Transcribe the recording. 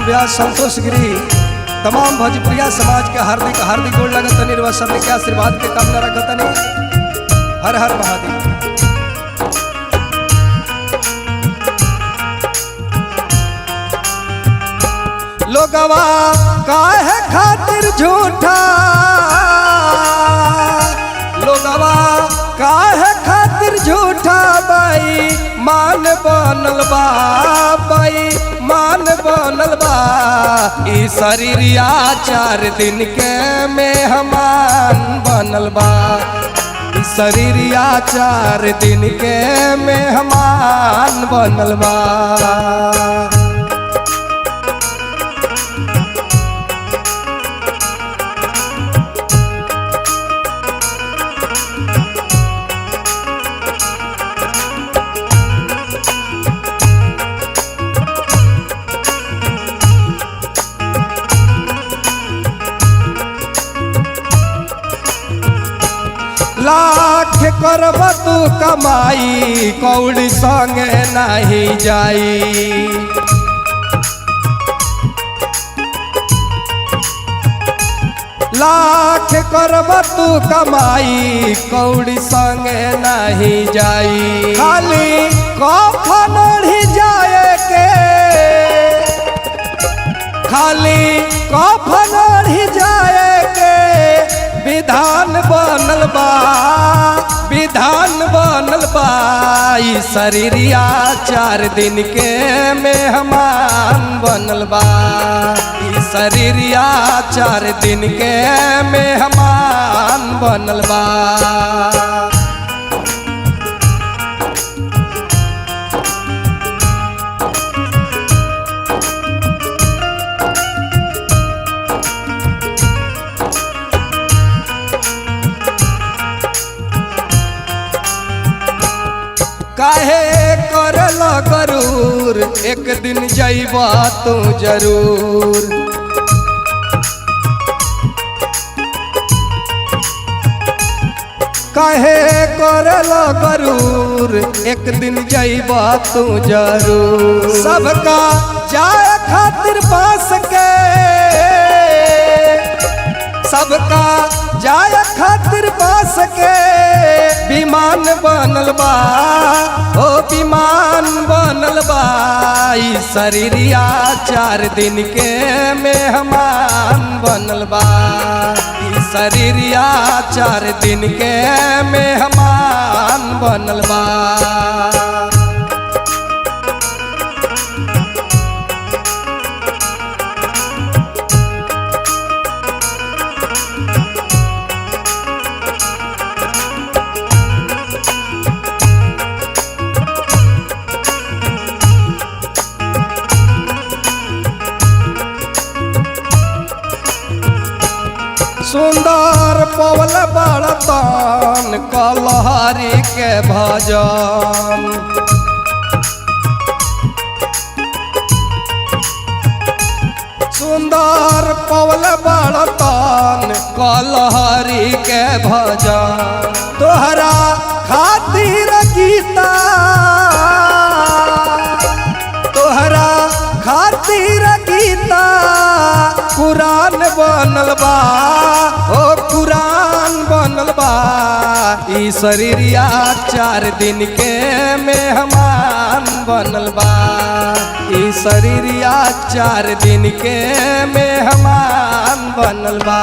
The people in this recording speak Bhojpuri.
हम व्यास संतोष गिरी तमाम भोजपुरिया समाज के हार्दिक हार्दिक गोड़ लगत निर्वासन के आशीर्वाद के कामना रखतनी। हर हर महादेव। लोगवा काहे खातिर झूठा, लोगवा काहे खातिर झूठा बाई मान बनल बा, बाई मान बनल बा। ई शरीरिया 4 दिन के मेहमान बनल बा, ई शरीरिया 4 दिन के मेहमान बनल बा। लाख करब तू कमाई कौड़ी संगे नहीं जाई, लाख करब तू कमाई कौड़ी संगे नहीं जाई। खाली कफन ओढ़ी जाए के, खाली कफन ओढ़ी जाए के विधान बनल बा, विधान बनल बा। ई शरीरिया 4 दिन के मेहमान बनल बा, ई शरीरिया 4 दिन के मेहमान बनल बा। काहे करल गरूर एक दिन जइबा तू जरूर, काहे करल गरूर एक दिन जइबा तू जरूर। सबका जाए खातिर पास के, सबका जाए खातिर पास के विमान बनल बा, ओ विमान बनल बा। ई शरीरिया 4 दिन के मेहमान बनल बा, ई शरीरिया 4 दिन के मेहमान बनल बा। सुंदर पवल बड़तन कलहरी के भजन, सुंदर पवल बड़तन कलहरी के भजन। तोहरा खातिर गीता, तोहरा खातिर गीता कुरान बनल बा, ओ कुरान बनल बा। ई शरीरिया 4 दिन के मेहमान बनल बा, ई शरीरिया 4 दिन के मेहमान बनल बा।